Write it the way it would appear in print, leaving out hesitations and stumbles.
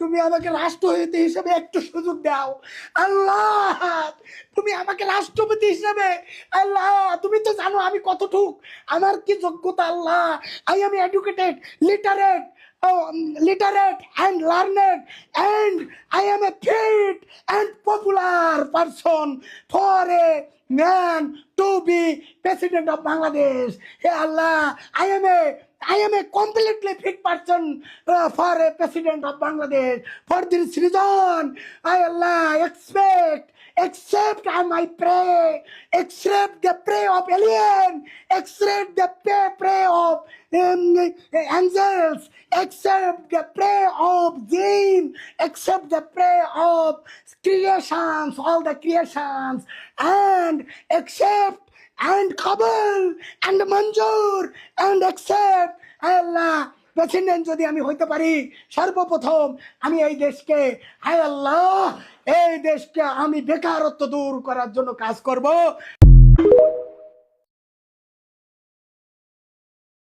তুমি আমাকে রাষ্ট্রপতি হিসেবে একটু সুযোগ দাও আল্লাহ। তুমি আমাকে রাষ্ট্রপতি হিসেবে, আল্লাহ তুমি তো জানো আমি কতটুক, আমার কি যোগ্যতা Allah. I am educated, literate, literate and learned, and I am a fit and popular person for a man to be president of Bangladesh. Hey Allah, I am a completely fit person for a president of Bangladesh. For this reason, I Allah accept my pray, accept the prayer of alien, accept the prayer of angels, accept the prayer of jinn, accept the prayer of creations, all the creations, and accept and kabul and manjur and accept Allah president যদি আমি হইতে পারি, সর্বপ্রথম আমি এই দেশকে, হায় আল্লাহ, এই দেশকে আমি বেকারত্ব দূর করার জন্য কাজ করব।